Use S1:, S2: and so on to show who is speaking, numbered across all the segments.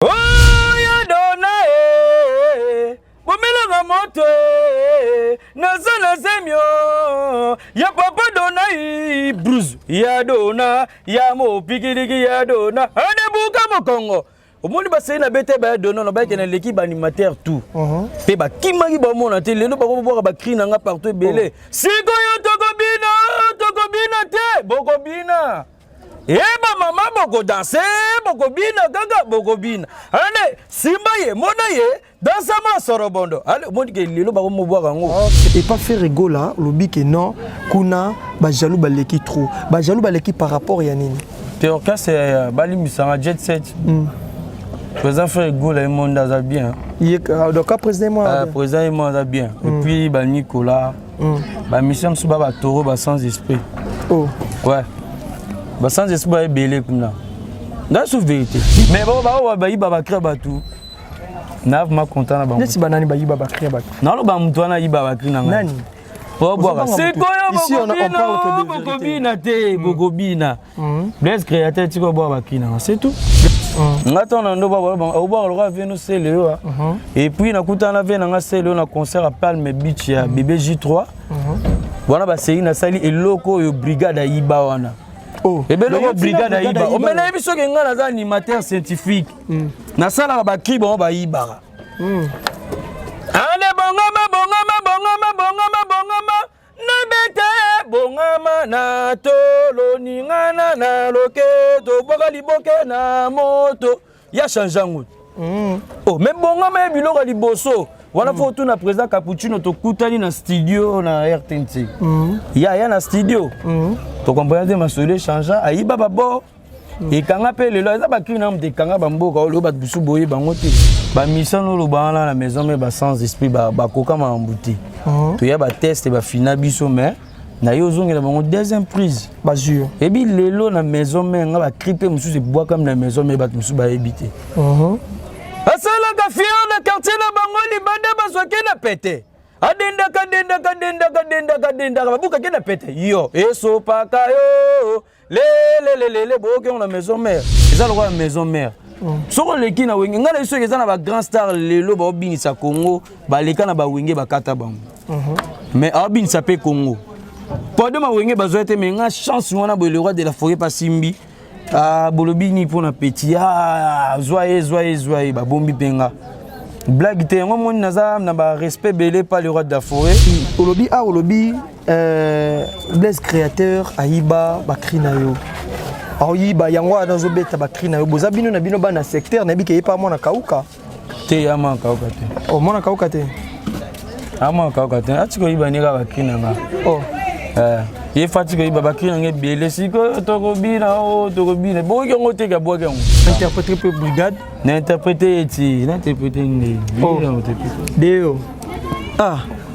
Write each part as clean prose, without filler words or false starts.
S1: Oh ya dona bomela nga moto nazana zemyo ya papa dona bruise ya dona ya mo pikiriki ya dona ane buka mokongo omoni basei na bete ba dona na ba ke na l'équipe animateur tout pe ba kimaki ba mona te lelo ba ko boka ba cri na nga partout belé siko yo tokobina te bokobina Eba mama boko danser, boko bina gaga boko bina. Ane simba ye mona ye dansa ma sorobondo. Ale moni ke lelo ba ko mo boka ngo.
S2: Et pas faire rigolo là, lobi que non, kuna ba jaloux ba leki trop. Ba jaloux ba leki par rapport ya nini.
S1: Théorca c'est bali misanga jet set. Président faire rigolo le monde ça bien.
S2: Donc président moi.
S1: Président moi ça bien. Et puis ba Nicolas. Ba mission sous ba toro ba sans esprit.
S2: Oh.
S1: Ouais. Bah sans espoir est belé comme là. Dans la vérité. Mais bon bah iba ba créer batou. Nav ma content na ba.
S2: Nesi banani ba iba ba créer batou.
S1: Na lo ba mutu na iba ba créer na nga.
S2: Nani?
S1: Pour boire. C'est quoi
S2: ici on parle que de
S1: bokobina te, bokobina. Blaise créateur tu ko boire ba créer na. C'est tout. Ngata na ndo ba au boire le roi vient c'est le et puis na kuta na vient na c'est le na concert à Palme Beach ya bébé J3. Wana ba sei na sali eloko yo brigade iba wana.
S2: Oh,
S1: et bien le brigade Aïba. On m'a dit que nous sommes animateurs scientifiques. Na sala ba ki bon ba Aïba. Ale bongama. Na bete bongama na tolo ningana na loketo boka liboke na moto. Ya changeango. Oh, même bongama e biloko liboso. Voilà faut tout na président Capuchino to kutani na studio na RTNC. Ya na studio. To comprendre ma solo changea Aïba babo. Et kanga pe le loza ba kina mte kanga bamboka lo ba busu boye bango te. Ba mission lo ba na la maison mais ba sans esprit ba koka ma mbuti. To ya ba test ba fina biso mais na yo zongela bango deuxième prise.
S2: Ba jure.
S1: Et bi lelo na maison mais nga ba criper musu se bois comme na maison mais ba musu ba ebité. Asala ka fier na quartier na bango libanda basoke na pété. Adenda babuka ke na pété. Yo, eso paka yo. Le boke on la maison mère. Eza lo la maison mère. Soko leki na wenge ngala iso eza na ba grand star lelo ba obinisa Congo, ba leka na ba wenge ba kata bango. Mais obinisa pe Congo. Pour de ma wenge bazoete mais nga chance wana bo le roi de la forêt pas simbi. Ah, bolobini pour na petit joyeux ba bombi penga blague te ngo moni naza na ba respect belé pas le roi de la forêt
S2: olobi Blaise créateur Aïba ba krina yo Aïba yango nazo beta ba krina yo bozabino na bino ba na secteur na bike pa mona kauka
S1: te ama kauka te
S2: oh mona kauka te
S1: ama kauka te atiko iba ni ba krina nga
S2: oh
S1: il fatigue il baba kri ngé belé siko tokobina bo yango te ka boka yango
S2: interpréter pour brigade
S1: n'interpréter ngé
S2: deo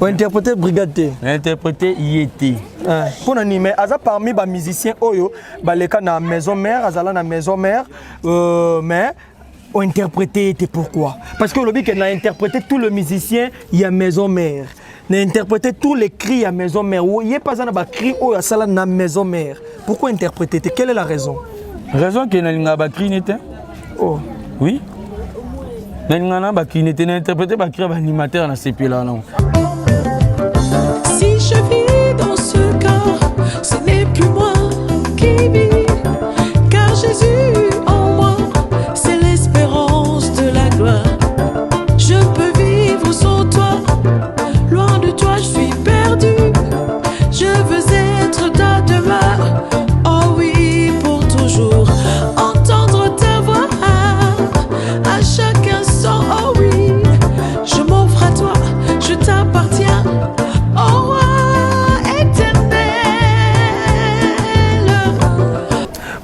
S2: ou interpréter brigade te
S1: interpréter yété
S2: pour nani mais aza parmi ba musiciens oyo baleka na maison mère azala na maison mère mais ou interpréter était pourquoi parce que le but qu'elle a interprété tout le musicien il y a maison mère n'a interprété tous les cris à maison mère ou il y a pas un ba cri ou à sala na maison mère pourquoi interpréter quelle est la raison
S1: que na ba cri n'était
S2: oh
S1: oui na ba cri n'était interprété ba cri ba animateur na CP là non
S3: si je vis dans ce corps ce n'est plus moi qui vis car Jésus en moi c'est l'espérance de la gloire je peux vivre sans toi loin de toi je suis perdu je veux être ta demeure oh oui pour toujours entendre ta voix à chaque instant oh oui je m'offre à toi je t'appartiens oh roi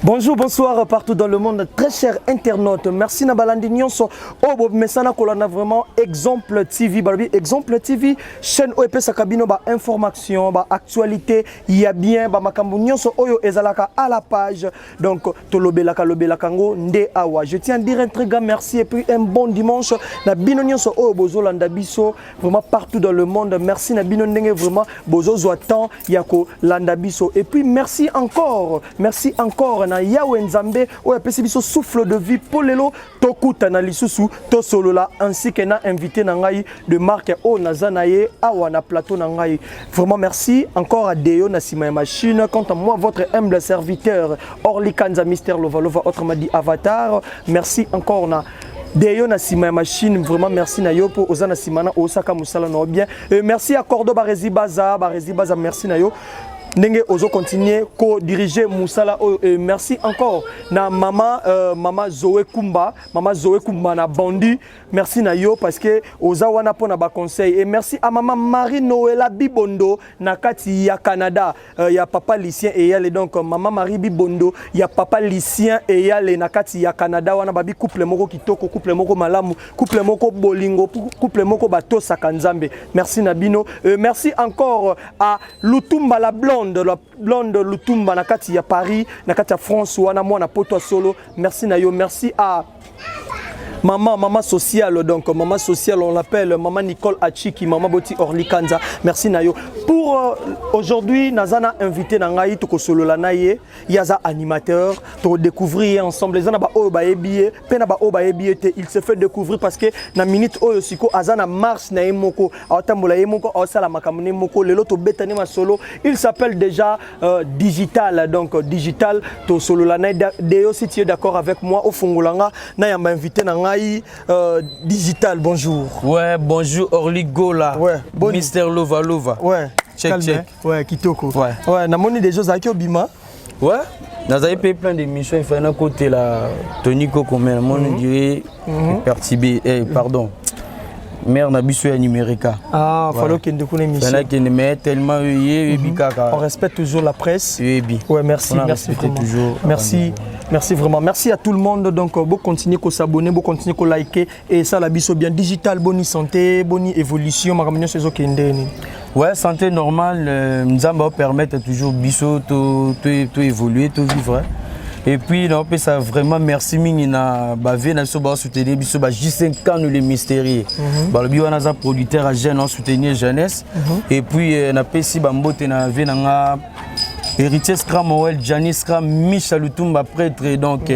S2: Bonjour, bonsoir partout dans le monde, très chers internautes. Merci Nabalandi Nyonso. Oh, mais ça n'a vraiment Exemple TV. Exemple TV, chaîne OEP Sakabino, information, actualité. Il y a bien, Makambu Nyonso, Oyo Ezalaka à la page. Donc, Tolobelaka, Lobelakango, Nde Awa. Je tiens à dire un très grand merci et puis un bon dimanche. Nabino Nyonso, Oyo Bozo Landabiso, vraiment partout dans le monde. Merci Nabino Nenge, vraiment, Bozo Zoatan, Yako Landabiso. Et puis, merci encore. Na ya Yawe Nzambe oyo apesi biso souffle de vie po lelo tokuta na lisusu to solola ainsi que na invité na ngai de marque o nazana ye awa na plateau na ngai. Vraiment merci encore à Deo na sima ya machine. Quant à moi votre humble serviteur Orly Kanza Mister Lovalova autrement dit Avatar. Merci encore na Deo na sima ya machine, vraiment merci na yo po ozana simana osaka musala no bien. Merci à Cordo Barezi Baza merci na yo. Ndenge ozo continuer ko diriger musala merci encore na mama Zoé Kumba na Bandi merci na yo parce que oza wana pona ba conseil et merci à maman Marie Noëlla Bibondo na kati ya Canada ya papa Lucien et yale donc maman Marie Bibondo ya papa Lucien et yale na kati ya Canada wana babi couple moko kitoko couple moko malamu couple moko bolingo couple moko bato sakanzambe merci Nabino merci encore à Lutumba la blonde Lutumba na kati ya Paris na kati ya France wana mwana poto solo merci na yo merci à maman sociale donc maman sociale on l'appelle maman Nicole Achiki maman Boti Orly Kanza merci na yo pour aujourd'hui nazana invité na ngai to solo la naye yaza animateur to découvrir ensemble les ana ba o ba ebie pena ba o ba ebie te il se fait découvrir parce que na minute oyo siko azana marche na emoko atambola emoko osala makamune moko lelo to betani ma solo il s'appelle déjà digital donc digital to solo la naye Deo si tu es d'accord avec moi au fungulanga na ya invité na digital, bonjour.
S1: Ouais, bonjour Orly Gola.
S2: Ouais, bon.
S1: Mister Lovalova.
S2: Ouais,
S1: check.
S2: Ouais, Kitoko.
S1: Ouais.
S2: Ouais, na moni des choses avec Obima.
S1: Ouais, nous avons fait plein d'émissions. Il fallait un côté la Tony Coco, mais on dirait pertibé. Pardon. Mère Nabiso et Numérica.
S2: Ah, fallo qu'il y ait une émission.
S1: Tellement
S2: on respecte toujours la presse.
S1: Ouais,
S2: merci toujours. Merci vraiment. Merci à tout le monde. Donc, vous continuez à s'abonner, vous continuez à liker. Et ça, la biso bien digital, bonne santé, bonne évolution.
S1: Ouais, santé normale. Nous allons permettre toujours biso de évoluer, de vivre. Et puis, non, ça vraiment merci Mingina Bavé na soba soutenir biso ba J5 ans le mystérieux. Ba le bio na za producteur à jeune soutenir jeunesse. Et puis na pesi bambote na ve na héritier Scram Moel Janis Scram Michel Lutumba prêtre donc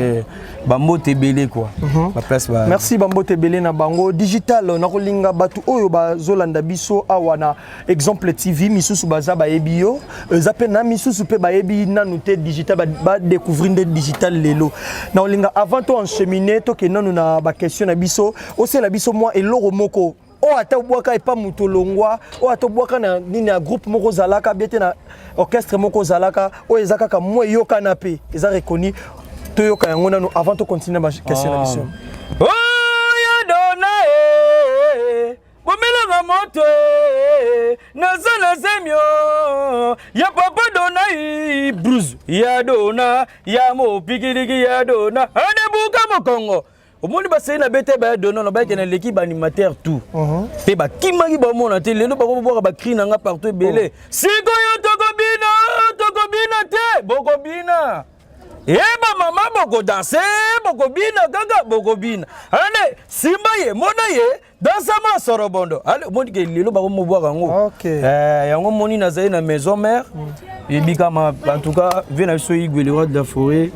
S1: bambote belé quoi. La place ba.
S2: Merci bambote belé na bango digital na kolinga batu oyo ba zolanda biso awana exemple TV misusu baza ba ebio zape na misusu pe ba ebi na nuté digital ba découvrir de digital lelo na olinga avant to encheminer to ke nanu na ba question na biso aussi la biso moi eloro moko o ata bwaka epa mutolongwa o ata bwaka na nini ya groupe moko zalaka biete na orchestre moko zalaka o ezaka ka moi yo kanapé eza reconnu to yo ka yango nanu avant to continuer ma question na biso
S1: oh ya dona bomela moto nazala zemio ya papa dona bruise ya dona ya mo pikiriki ya dona anebuka mokongo omoni basei na bete ba dona na ba kena l'équipe animateur tout pe ba kimaki ba mona te lelo ba ko boka ba cri na nga partout belé siko yo tokobina te bokobina eba mama boko danser boko bina gaga boko bina ane simba ye mona ye dansa ma sorobondo ale moni ke lelo ba ko moboa kango yango moni na zai na maison mère et bikama en tout cas vena so igwe le roi de la forêt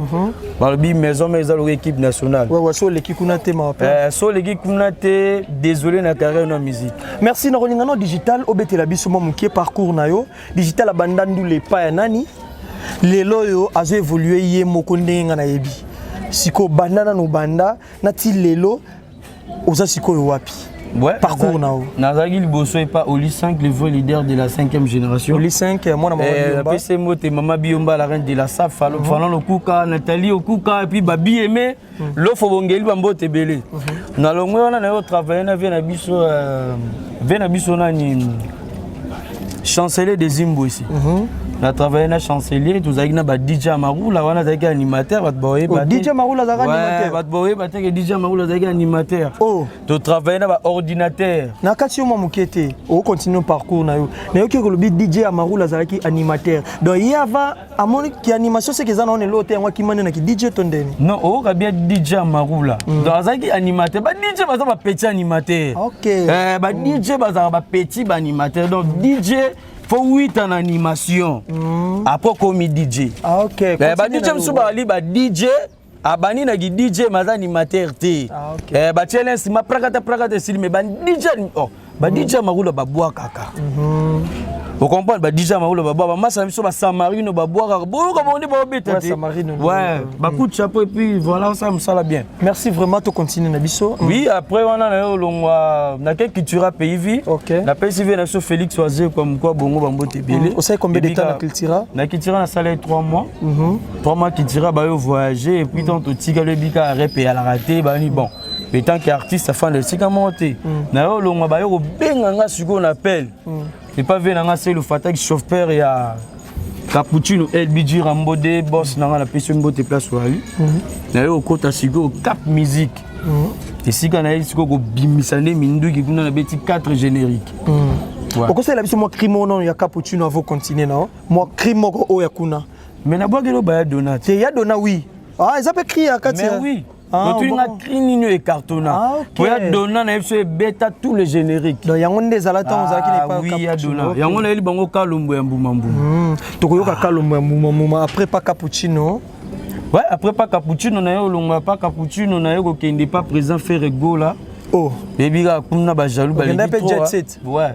S1: balbi maison mère za l'équipe nationale
S2: ouais so l'équipe kuna te ma père
S1: so l'équipe kuna te désolé na carrière na musique
S2: merci na rolingano digital obetela biso mo mukie parcours na yo digital abandandu le pa ya nani lelo yo azo évoluer ye moko ndenga na yebi siko bandana no banda na ti lelo oza siko yo wapi
S1: ouais
S2: parcours na o
S1: nazaki liboso pas Oli 5 le vrai leader de la 5e génération
S2: Oli 5 moi na mama biomba
S1: PC mote mama biomba la reine de la SAF Fallon Okuka Nathalie Okuka et puis babi aimé lo fo bongeli bambote belé na longwe wana na yo travailler na vie na biso na ni chancelier des Zimbo ici na travaillé na chancelier tout zaki na ba DJ Amarula wana zaki animateur bat boye
S2: ba DJ Amarula zaki animateur
S1: bat boye bat ke DJ Amarula zaki animateur to travaillé na ba ordinateur
S2: na kati yo mukete o continue parcours na yo ke ko lobi DJ Amarula zaki animateur donc il y avait amoni ki animation c'est que za na on lote ngwa ki mane na ki DJ tondeni
S1: non o ka bien DJ Amarula donc zaki animateur ba DJ baza ba petit animateur
S2: OK
S1: ba DJ baza ba petit ba animateur donc DJ faut 8 ans en animation. Après comme DJ.
S2: Ah OK.
S1: Ba DJ msuba ba DJ abani na DJ maza animateur te.
S2: Ah OK.
S1: Ba challenge ma prakata sili me ba DJ oh ba DJ makula ba bois kaka. Vous comprenez, bah déjà maoula baba, ma ça biso ba Samarino ba boire, bon comme on dit ba bête.
S2: Ouais, Samarino.
S1: Ouais, bah coup de chapeau et puis voilà ça me sala bien.
S2: Merci vraiment to continuer na biso.
S1: Oui, après on a na longwa na quel culture pays vie.
S2: OK.
S1: Na pays civil na so Félix Oisé comme quoi bongo ba mbote belé.
S2: Vous savez combien de temps na culture?
S1: Na culture na salé 3 mois. 3 mois culture ba yo voyager et puis tant to tika le bika rep et à la raté ba ni bon. Mais tant qu'artiste ça fait de sika monter. Na yo longwa ba yo benga nga siko on appelle. Et pas vu c'est le fatak chauffeur et à Cappuccino LBG Rambodé boss na la pêche mbote place wali. Na yo kota sigo Cap Musique. Et si kana il sigo go bimisane mindu ki kuna na beti 4 génériques.
S2: Au conseil la biso moi crimo non ya Cappuccino avant continuer non. Moi crimo ko o ya kuna.
S1: Mais na boa kelo ba donat.
S2: Te ya dona oui. Ah, ils appellent crier à 4.
S1: Mais oui. Quand tu as crinino et cartona, pour y donner na FC bêta tous les génériques.
S2: Donc yango ndé zalata on zaki n'est pas
S1: oui, il y a dona. Yango na eli bango kalumbu ya mbuma mbuma.
S2: Tokoyoka kalumbu ya mbuma mbuma après pas Cappuccino.
S1: Ouais, après pas Cappuccino na yo longa pas Cappuccino na yo ko kende pas présent faire ego là.
S2: Oh.
S1: Et puis là kuna ba jaloux ba
S2: leki trop. Jet Set.
S1: Ouais.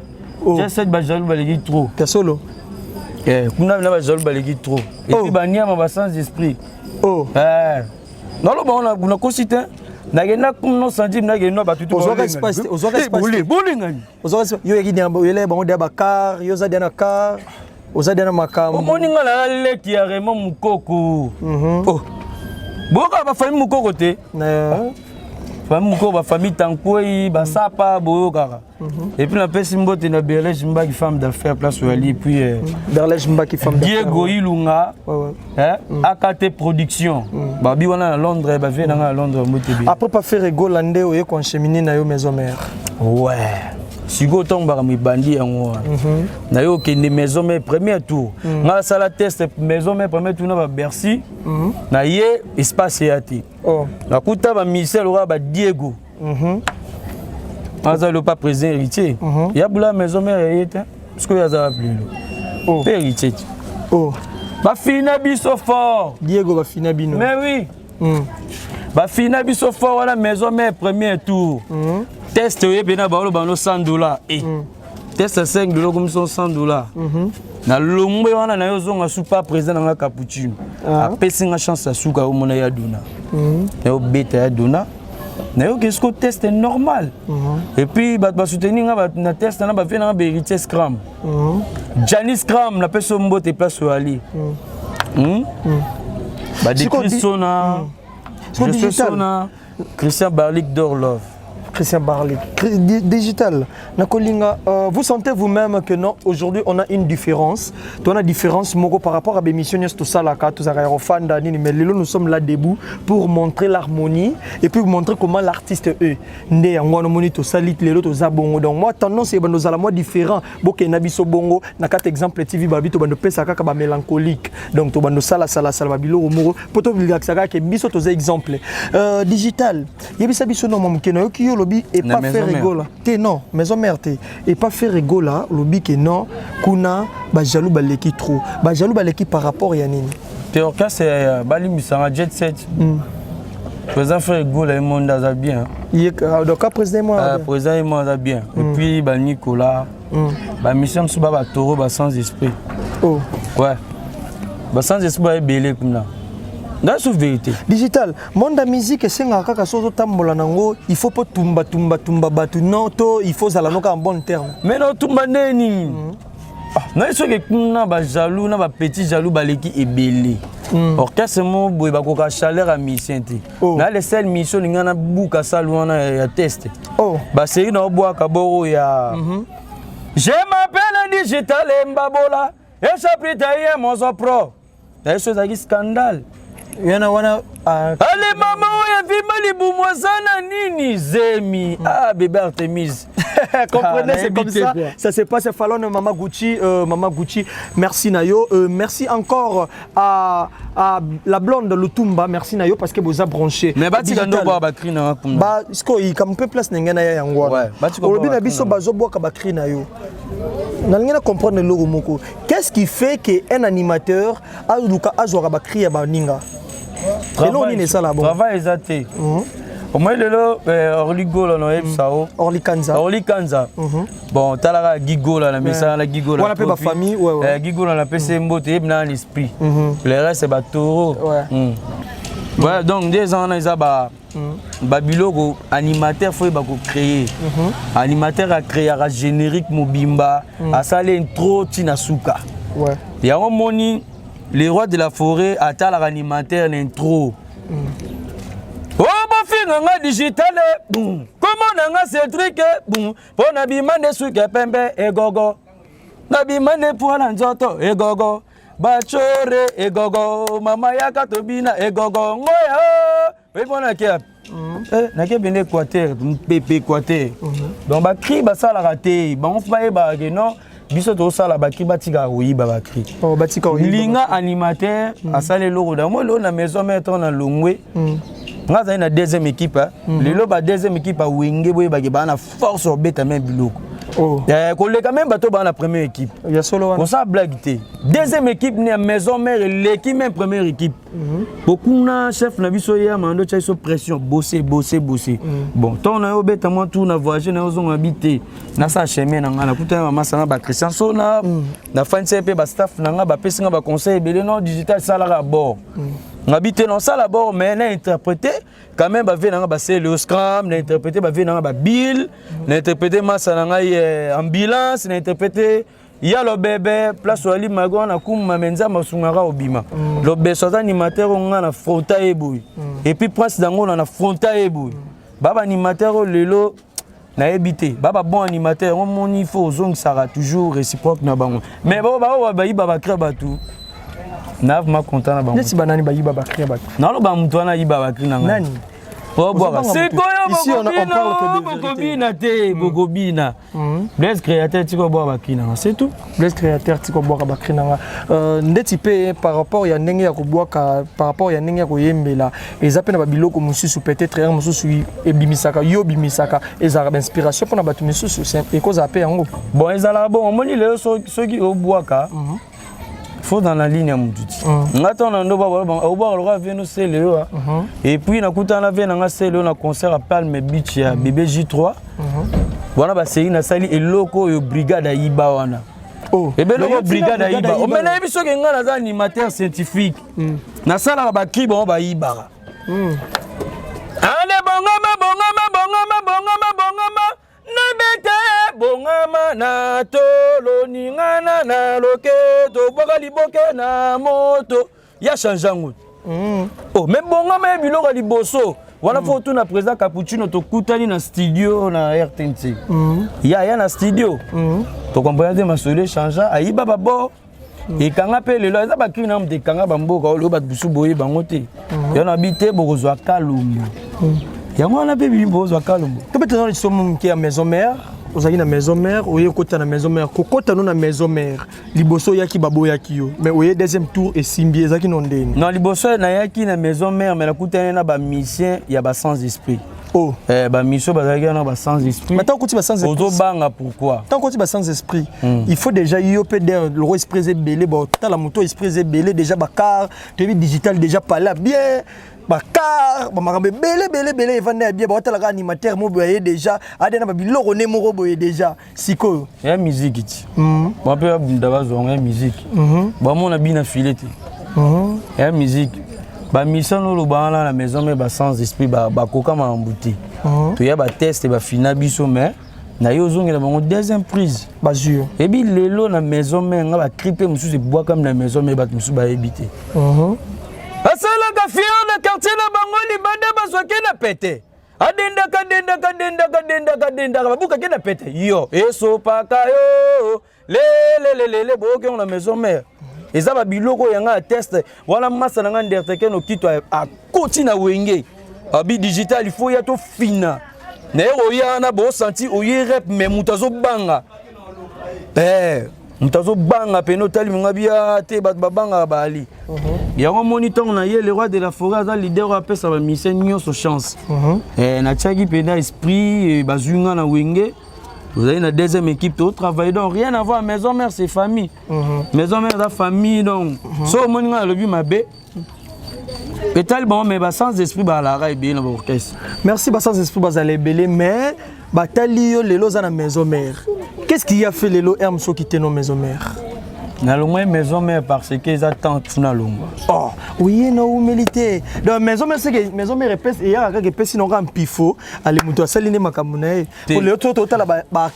S1: Jet Set ba jaloux ba leki trop.
S2: T'es solo.
S1: Kuna na ba jaloux ba leki trop. Et puis ba niama ba sans esprit.
S2: Oh.
S1: Non, on a consulté. Nagena comme non senti nagena ba tout tout.
S2: Ozoka espace.
S1: Bowling.
S2: Ozoka yo yeki nyamba yele bango de bakar, yo za dana car, oza dana makam.
S1: Omoninga la leki ya Raymond Mukoko. Oh. Boka ba famille Mukoko te. Famille Mukoko ba famille Tankoi, ba sapa boyoka. Et puis la pesi mbote na Berlège Mbaki femme d'affaires place Wali puis
S2: Berlège Mbaki femme d'affaires.
S1: Diego Ilunga. AKT production. Babi wana à Londres, ba vient à Londres motebi.
S2: Après pas faire Golande ou yeko cheminer na yo maison mère.
S1: Ouais. Sigo tomba mi bandi yango. Na yo kende maison mère premier tour. Na sala test maison mère premier tour na ba Bercy. Na ye espace yati.
S2: Oh.
S1: Na kuta ba Michel ora ba Diego. Aza le pas président héritier. Il y a boula maison mère hérité parce que yaza plus. Oh. Héritier.
S2: Oh.
S1: Ba fina biso fort.
S2: Diego ba fina bino.
S1: Mais oui. Ba fina biso fort wala maison mère premier tour. Test ye bena ba lo $100 et test à $5 comme $100. Na lombe wana na yo zonga super président na Cappuccino. A pesi nga chance à suka o mona ya dona. Na yo beta ya dona. Na yo qu'est-ce que test est normal. Et puis ba soutenir nga na test na ba fait na héritier Scrum. Janis Scrum na peso mbote place au ali. Ba de Christona. Sona Christian Barlick d'Orlov.
S2: Christian Barlick. Digital. Nakolinga, vous sentez vous-même que non, aujourd'hui on a une différence. On a une différence par rapport à l'émission tout ça là, tous les mais nous sommes là debout pour montrer l'harmonie et puis montrer comment l'artiste est. Né en harmonie tout ça, les autres zabongo. Donc moi tendance c'est nous allons moi différent. Boké nabiso bongo. Na quatre exemples TV babi to bando pesa kaka ba mélancolique. Donc to bando sala babilo omoro. Poto bilaxaka ke biso to exemple. Digital. Yebisa biso no mamukeno yo et pas faire rigola. Non, maison mère et pas faire rigola, lobby que non, kuna ba jaloux baleki trop. Ba jaloux baleki par rapport à nini.
S1: Théorca c'est bali misanga jet set. Président faire rigola et monde ça bien.
S2: Donc président moi
S1: président moi ça bien. Et puis ba Nicolas ba mission sur ba toro ba sans esprit.
S2: Oh.
S1: Ouais. Ba sans esprit est belé comme là. Dans la vérité.
S2: Digital, monde de musique c'est un kaka sozo tambola nango, il faut pas tumba batu non to, il faut zala noka en bon terme.
S1: Mais non tumba neni. Non il faut que kuna ba jaloux na ba petit jaloux baleki ebele. Orchestre mo boy ba ko ka chaleur à mission te. Na les seules missions ngana buka salwana ya test. Oh. Ba série na boa ka boro ya. Je m'appelle Digital Mbabola et chapitre hier mon pro. Là c'est un scandale.
S2: Yana wana
S1: Allez maman, ya vima libumwazana nini zemi. Ah bébé Artemise.
S2: Comprenez, c'est comme ça. Quoi. Ça se passe. Fallon Maman Gucci, merci Nayo. Merci encore à la blonde Lutumba, merci Nayo parce que vous avez branché.
S1: Mais bati kando boa bakri na kumba.
S2: Bah, sko il comme peu place n'engana ya yangwa.
S1: Ouais, bati ko.
S2: Olobi na biso bazo boa ka bakri Nayo. N'engana comprendre le moko. Qu'est-ce qui fait que un animateur a luka azwa bakri ya baninga?
S1: Travail exacté. Au moins Orligo là no ebsao. Orlikanza. Bon talara Gigo là la mesa la Gigo là.
S2: On appelle ma famille ouais.
S1: Gigo là la PC mbote na l'esprit. Le reste c'est ba taureau. Ouais donc des ans ils ba Babilogo animateur faut ba ko créer. Animateur a créé un générique mobimba, a salé intro tinasuka. Ouais. Il y a un moni les rois de la forêt attendent l'animateur l'intro. Oh mon fils nga digital boum. Comment nga Cédric boum. Pour nabimane suke pembe e gogo. Nabimane pour la nzoto e gogo. Bachore e gogo. Mama yaka tobina e gogo. Ngoya. Oui bon na na ke bene Équateur, pépé Équateur. Donc ba cri ba ça la raté. Ba on fa ba non. Biso to sala ba cri ba tika oui ba cri.
S2: Oh ba tika oui.
S1: Linga animateur a salé logo da mo lo na maison mère ton na longwe. Nga za na deuxième équipe lelo ba deuxième équipe a wenge boy ba ke ba na force obeta même biloko. Oh. Ko le quand même bato ba na première équipe.
S2: Ya solo wana.
S1: On sa blague té. Deuxième équipe ni maison mère l'équipe même première équipe. Beaucoup na chef na biso ya mando cha so pression bosser. Bon, ton na obeta moi tout na voyager na ozon habiter. Na sa chemin na ngana kuta mama sana ba Christian so na fan CP ba staff na nga ba pesi nga ba conseil belé non digital salaire à bord. Habiter dans ça là-bas mais na interpréter quand même ba venanga ba c'est le scrum, na interpréter ba venanga ba bill, na interpréter massa na ngai ambulance, na interpréter ya lo bébé place wali mago na kuma menza masungara obima. Lo beso animateur nga na fronta eboui. Et puis prince dango na fronta eboui. Baba animateur lelo na habité. Baba bon animateur on mon il faut zong sera toujours réciproque na bango. Mais baba ba iba créer batou. Nav ma content na bango.
S2: Neti banani ba iba créer batou.
S1: Na lo ba mutu na iba créer na
S2: nani.
S1: C'est quoi Bogobina Blaise créateur tiko boa bakina c'est tout.
S2: Blaise créateur tiko boa bakina ndeti pe par rapport ya ndenge ya koboa par rapport ya ndenge ya koyembela ezapena ba biloko mususu peut-être un mususu ebimisaka yo bimisaka ezara inspiration pour na batu mususu c'est cause apé yango. Bon
S1: ezala bon moni le soki oboaka faut dans la ligne à mon tuti. Ngato na ndo baba au bar le vient nous c'est le et puis na kuta na vient na c'est le na concert à Palme Beach ya BBJ3. Wana ba série na sali eloko yo brigade ayiba wana. Oh et ben le brigade ayiba o mena biso ke ngana za animateur scientifique. Na sala ba ki bon ba yiba. Ale bongama Nabete bongama na tolo ningana na loketo boka liboke na moto ya chanjango. Oh mais bongama biloko liboso wana photo na président Capuchino to kutani na studio na RTNC. Ya na studio. To comprendre ma solo changea ayiba babo. Et quand on appelle le ça ba kina mte kanga bamboka o lo ba bisu boye bangote. Ya na bité bokozwa kalumbu. Yango on a bébé bozo kalumbu.
S2: Peut-être dans les sommes qui à maison mère, aux aïe na maison mère, ou yekota na maison mère, kokota na maison mère. Liboso yaki babo yaki yo. Mais oye deuxième tour et simbi ezaki nondeni.
S1: Non liboso na yaki na maison mère mais la kutana na ba mission ya ba sans esprit. Oh, ba mission bazaki na ba sans esprit.
S2: Mais tant que tu vas sans esprit.
S1: Ozo banga pourquoi?
S2: Tant que tu vas sans esprit, il faut déjà yopé le roi esprit belé, bon ta la moto esprit belé déjà ba car, TV digital déjà pas là bien. Bakar bamakambe belé vanda bien ba tala animateur mo boye déjà adena ba biloko ne mo boye déjà siko
S1: ya musique ti ba pe ndaba zonga musique ba mona bina filete ya musique ba mission lo ba na la maison mais ba sans esprit ba koka ma mbuti to ya ba test ba fina biso mais na yo zonga ba deuxième prise
S2: ba jure
S1: et bi lelo na maison mais nga ba criper musu se bois comme na maison mais ba musu ba éviter asala ka fier na quartier na bango ni bande basoki na pete adenda kadenda babuka ke na pete yo eso paka yo le boke on la maison mère eza ba biloko yanga test wana masa nanga nderteke no kito a koti na wenge abi digital il faut ya to fina na oya na bo senti oye rep mais mutazo banga mutazo banga peno tali ngabia te bat babanga bali yango monitor na ye le roi de la forêt za leader apesa ba mission nyonso chance na tchaki pena esprit bazunga na wenge. Vous avez une deuxième équipe, tu travailles donc rien à voir. Maison mère, c'est famille. Maison mère, c'est famille donc. So mon gars, le but m'a bé. Et tel bon, mais sans esprit, bah la raille bien dans l'orchestre.
S2: Merci, sans esprit, bah ça les belé, mais bah talio les lots à la maison mère. Qu'est-ce qui a fait les lots Hermes qui étaient nos maison mère?
S1: Na longue maison mère parce qu'ils attendent tout na longue.
S2: Oh, oui, non, humilité. Donc maison mère c'est que maison mère répète et il y a quelques personnes qui ont un pifo, allez muto saline makamune. Pour les autres total ba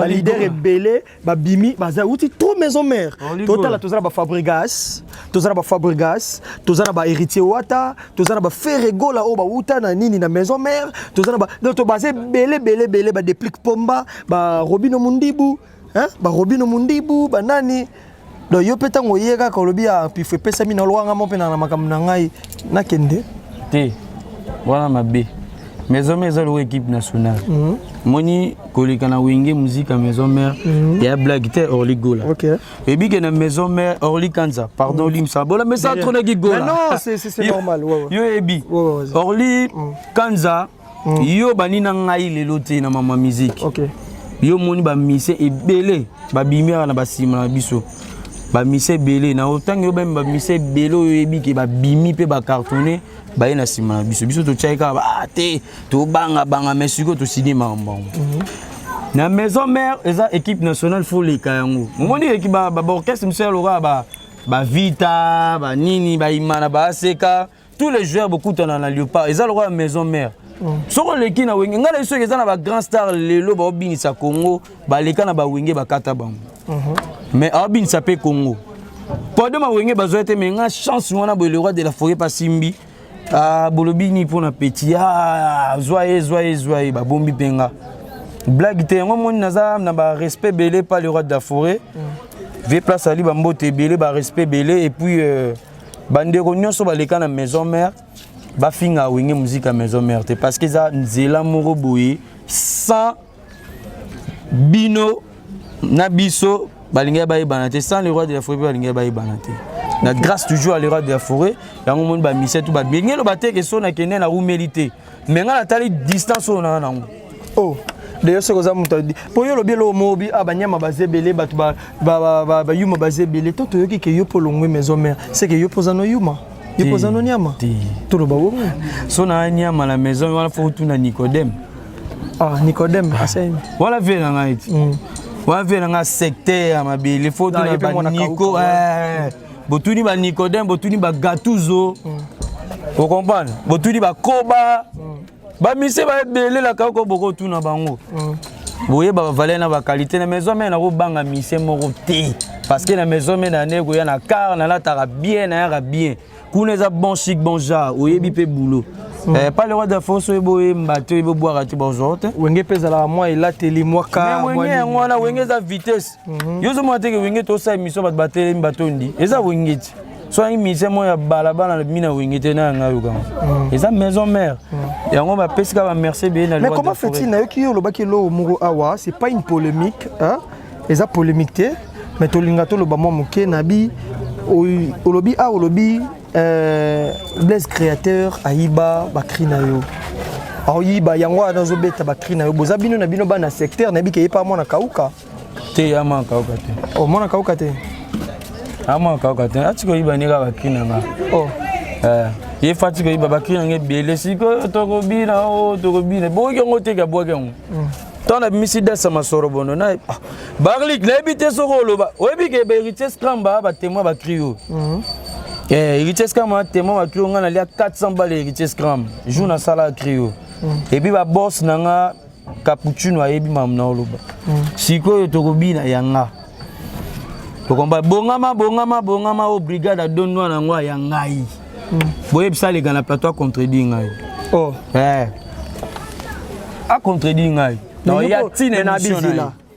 S2: leader rebelle, ba bimi, ba za outi trop maison mère. Total tous ba Fabregas, tous ba Fabregas, tous ba héritier wata, tous ba Ferrego la o ba uta na nini na maison mère, tous ba donc basé belé ba déplique pomba, ba Robino Mundibu. Hein? Ba Robino Mundibu, ba nani. Donc yo peta ngoyeka ka lobi a puis fait pesa mi na loanga mo pena na makam na ngai na kende.
S1: Te. Voilà ma B. Maison mère za l'équipe nationale. Moni kolika na wenge musique à maison mère. Il y a blague te Orly Gola.
S2: OK.
S1: Et bi que na maison mère Orly Kanza. Pardon Limsa. Bon mais ça trop na Gola.
S2: Non, c'est normal. Ouais.
S1: Yo ebi. Orly Kanza. Yo bani na ngai lelo te na mama musique.
S2: OK.
S1: Yo moni ba mise ebele ba bimia na ba sima na biso ba mise belé na autant yo ba mise belo yo ebi ke ba bimi pe ba cartonné ba na sima na biso to tchaika ba te to banga mesiko to cinéma mbongo na maison mère eza équipe nationale faut les kayango moni équipe ba orchestre monsieur Laura ba vita ba nini ba imana ba seka tous les joueurs beaucoup dans la Léopard eza le roi maison mère. Soko leki na wenge ngala iso eza na ba grand star lelo ba obinisa Congo ba leka na ba wenge ba kata bango mais obinisa pe Congo pode ma wenge ba zoete mais nga chance wana bo le roi de la forêt pas simbi bolobi ni pour na petit joyeux ba bombi penga blague te ngo moni naza na ba respect belé pas le roi de la forêt ve place ali ba mbote belé ba respect belé et puis bandeko nyonso ba leka na maison mère ba finga wenge musique à maison mère parce que ça nzela moko boye sans bino na biso balinga ba ibanate sans le roi de la forêt balinga ba ibanate na grâce toujours à le roi de la forêt yango mon ba mise tout ba bien lo baté que son na kene na humilité mais nga tali distance on na
S2: oh d'ailleurs ce que ça m'entend pour yo lo bielo mobi abanyama bazebele batu ba yuma bazebele to yoki ke yo polongwe maison mère c'est que yo posano yuma. Il pose un nyama. Tout le baou.
S1: Son a nyama la maison, voilà faut tout na Nicodème.
S2: Ah Nicodème, assez.
S1: Voilà vient na Haïti. Voilà vient na secteur ma belle, il faut tout na Nico. Botuni ba Nicodème, botuni ba Gattuso. Vous comprenez? Botuni ba Koba. Ba mise ba belé la kako boko tout na bango. Boye ba valeur na ba qualité na maison mais na ko banga mise moko té. Parce que la maison mais na nego ya na car na la tara bien na bien. Kouneza bon chic bon genre oyebi pe boulot pas le roi de force boye mbato ebo boire tu bonjour
S2: wenge pesa la moi il a teli moi ka
S1: wenge ngwana wenge za vitesse yozo mo teke wenge to sa mission bat batele mbato ndi eza wenge ti so une mission mo ya balabala na mina wenge te na ngayo kama eza maison mère yango ba pesika ba merci bien na
S2: mais comment fait-il na yoki yo lobaki lo muro awa c'est pas une polémique hein eza polémique te mais to linga to lo ba mo moke nabi olobi a olobi Blaise créateur Aïba Bakrina yo. Aïba yango na zobeta Bakrina yo. Bozabino na bino ba na secteur na bi ke pa mona kauka.
S1: Te yama kauka te.
S2: Oh mona kauka te.
S1: Ama kauka te. Atiko iba ni ka Bakrina nga.
S2: Oh.
S1: Ye fatiko iba Bakrina nge bele siko toko bina o toko bina. Bo ke ngote ka bo ke ngo. Tona misi desa masoro bono na. Barlik na ebite soko loba. Oyebi ke be héritier scramba ba témoin ba crio. Héritier Scram a témoin à Crio, on a 400 balles héritier Scram. Joue dans la salle à Crio. Et puis, la boss n'a cappuccino à Ebi Mamna Oloba. Siko Yotorobi na Yanga. Bongama, au brigade à Donnois Nangwa Yangai. Boyeb ça les gars, la plateau contredit Ngai.
S2: Oh.
S1: A contredit Ngai. Non, il y a Tina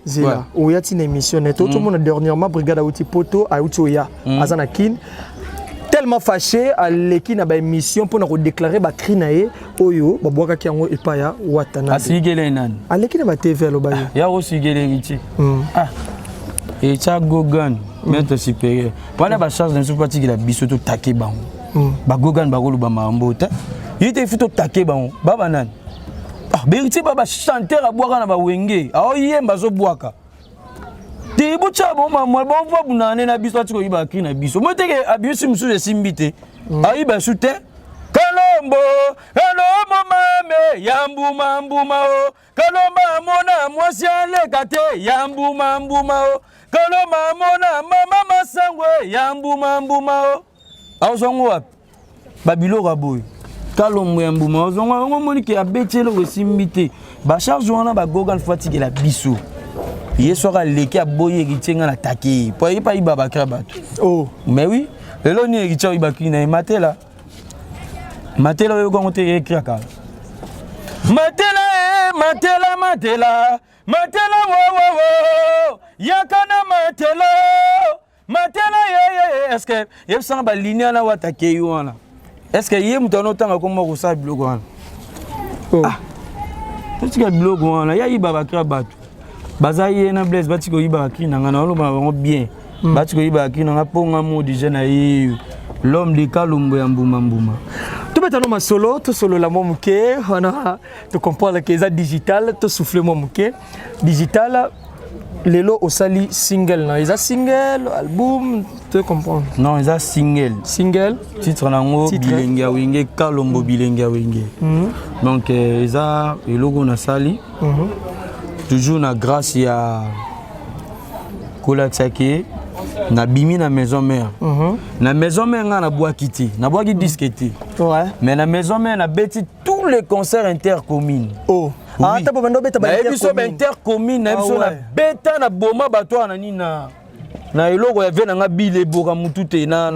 S2: Zela. Oya ti na émission neto. Tout le monde dernièrement brigade a outi poto a outi oya. Azana kin. Tellement fâché à l'équipe na ba émission pour nous déclarer ba crinae oyo ba boaka ki yango epaya watana.
S1: Asigele nani?
S2: À l'équipe na ba TV lo ba yo.
S1: Ya osigele ngiti. Et ça Gogan maître supérieur. Pendant ba charge dans parti qui la biso to taquer bango. Ba Gogan ba rolo ba mambota. Il était fito taquer bango. Baba nani? Beriti baba chanteur a boaka na ba wenge. A yemba zo boaka. Te bucha bo mama bon fa bunane na biso atiko iba kri na biso. Mo teke abisu musu de simbite. Aiba sute. Kalombo, kalombo mame, yambu mambu mao. Kalomba mona mwasi ale kate, yambu mambu mao. Kalomba mona mama masangwe, yambu mambu mao. Awzongo wapi? Babilo raboy. Kalombo yambu mao. Zongo moni ki abetelo ko simbite. Ba charge wana ba Gogan fatigue la biso. Hier soir à l'équipe à boyer qui tient à l'attaquer. Pour y pas y babakra bateau. Oh. Mais oui. Le long ni qui tient y bakina matela. Matela yo gonte écrit à Matela matela matela matela wo wo wo. Yakana matela matela ye. Est-ce que y a ça ba ligne na wa attaquer yo wana? Est-ce que y a mutono tanga comme ko sa blog wana? Oh. Est-ce que blog wana ya y babakra bateau? Bazaye na Blaise batiko yiba ki na ngana lo ba bien batiko yiba ki na ponga mo déjà na l'homme de Kalombo ya mbuma mbuma
S2: to betano ma solo to solo la mo muke on to comprendre que ça digital to souffler mo muke digital lelo osali single na isa single album to comprendre
S1: non isa single titre nango bilenga wenge Kalombo bilenga wenge donc isa elogo na sali toujours na grâce ya Kola Tsake na bimi na maison mère na maison mère na boakiti na boaki disqueté ouais mais na maison mère na beti tous les concerts intercommunes
S2: oh oui. Ah ta bando beta ba
S1: intercommune na biso na beta na boma bato na nina na eloko ya vena nga bile boka mutute na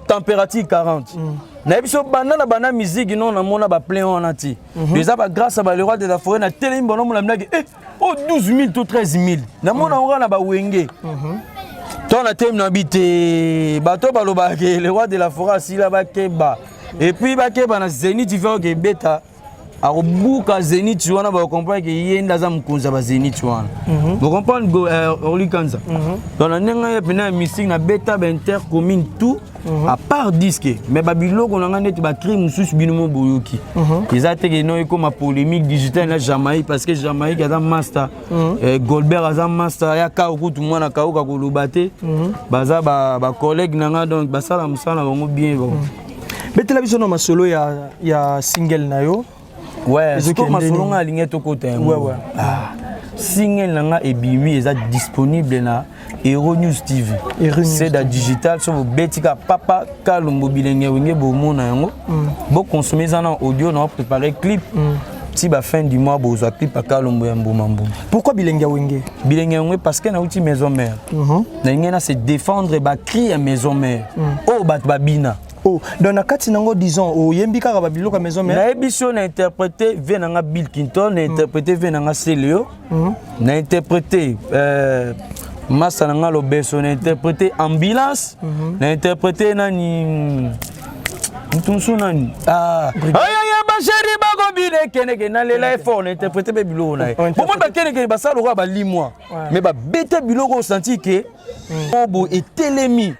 S1: température 40 na biso bana musique non na mona ba plein on ati déjà ba grâce à ba le roi de la forêt na télé mbono mo la blague oh 12 000 to 13 000 na mona on na ba wenge ton na tem na bité bato baloba ke le roi de la forêt sila ba keba et puis ba keba na Zénith il fait que beta a buka Zénith wana ba comprendre que yenda za mkonza ba Zénith wana vous comprendre Orly Kanza dans la nenga ya pena musique na beta ba intercommune tout à part disque mais babilo ko nga net ba crime mususu binomo boyoki ezate ke no eko ma polémique digitale na Jamaïque parce que Jamaïque a master Goldberg a master ya ka okutu mwana ka oka kolobate baza ba collègue nanga donc basala musala bango bien bon
S2: betela biso na masolo ya single na yo
S1: ouais c'est comme masolo nga aligné to côté ouais single nanga ebimi eza disponible na Hero News TV. C'est da digital sur betika papa Kalombo bilenge wenge bo mona yango. Bo consommer ça en audio on préparer clip. Si ba fin du mois bo za clip Kalombo ya mbuma mbuma.
S2: Pourquoi bilenge wenge?
S1: Bilenge wenge parce que na outil maison mère. Na ngena se défendre ba cri à maison mère. Oh bat babina.
S2: Oh, dans la carte nango disons o yembi ka ba biloko maison mère.
S1: Na émission na interprété venanga Bill Clinton, na interprété venanga Celio. Na interprété Massa nanga lobeso na interprété ambulance na interprété nani mutunsu nani aya ba chéri ba go bile keneke na lela effort na interprété be biloko na pour moi ba keneke ba sala ba limwa mais ba beta biloko senti que bo etelemi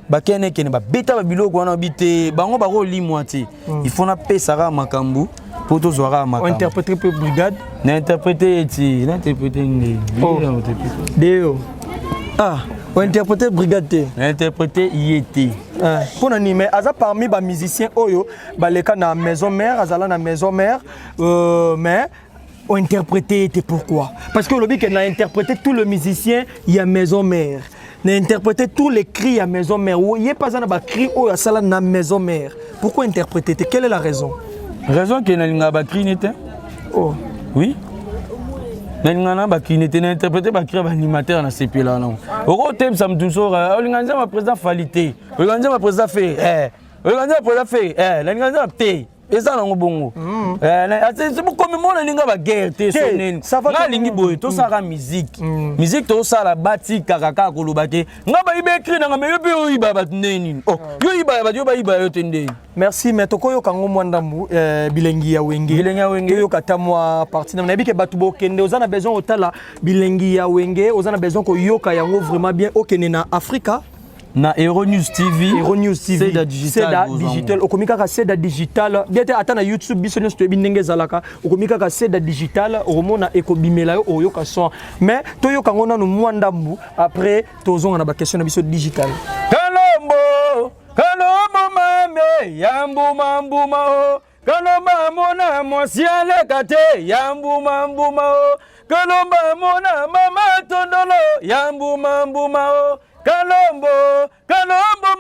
S1: ba keneke ba beta ba biloko na bité bango ba go limwa ti il faut na pesara makambu pour tous voir makambu
S2: interprété pour brigade
S1: na interprété ti na interprété ni
S2: deo ah, on interpréter brigade.
S1: Interpréter IET.
S2: Pour nous, mais aza parmi les musiciens oyo, baleka na maison mère, azala na maison mère, mais on interpréter pourquoi? Parce que le but qu'on a interprété tout le musicien, il y a maison mère. On a interprété tous les cris à maison mère. Il n'y a pas un cri ou à sala na maison mère. Pourquoi interpréter? Quelle est la raison?
S1: Raison que na ba cri n'était. Oh. Oui. Nangana ba qui n'était interprété ba créer animateur na CP là non. Au thème ça me tout ça organiser ma président falité. Organiser ma président fait organiser ma président fait l'organiser té. eza nango bongo c'est comme mona ninga ba guerre te sonene nga lingi boye to sala musique musique to sala bati kaka koloba ke nga ba ibe écrit na nga yo pe yo iba ba neni oh yo iba ba yo ba iba yo tende.
S2: Merci mais to koyo kango mwandambu bilengi ya wenge yo katamwa parti na nabi ke batu bokende ozana besoin otala bilengi ya wenge ozana besoin ko yoka yango vraiment bien okene na Afrika
S1: na Euronews TV
S2: Seda digital okomika ka Seda digital biete ata na YouTube biso nyonso to binenge zalaka okomika ka Seda digital omona ekobimela yo oyoka son mais to yoka ngona no mwandambu après tozonga na ba question na biso digital
S1: Kalombo mame yambuma mbuma o kalomba mona mwasiale kate yambuma mbuma o kalomba mona mama tondolo yambuma mbuma o Kalombo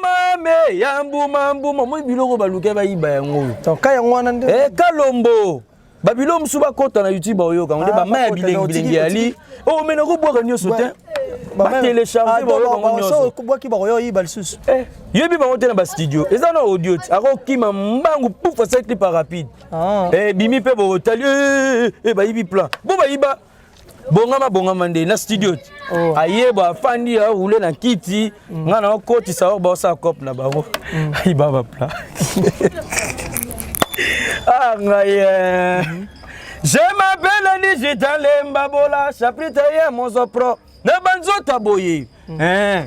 S1: mame yambuma mbuma mo biloko baluke ba iba yango
S2: to kaya ngwana nde
S1: Kalombo babilo msuba kota na YouTube oyoka nde ba maya bilengi ali o mena ko bwaka nyoso te ba télécharger ba oyoka nyoso
S2: ko bwaki ba yo iba lisusu
S1: yebi ba hotel na ba studio eza na audio ako kima mbangu poufa ça clip rapide bimi pe bo hotel ba ibi plan bo ba iba bongama nde na studio ayeba afandi ya rouler na kiti ngana okoti sa ba sa cop na bango iba ba plan je m'appelle Digital Mbabola chapitre ya Monzo Pro na banzo taboye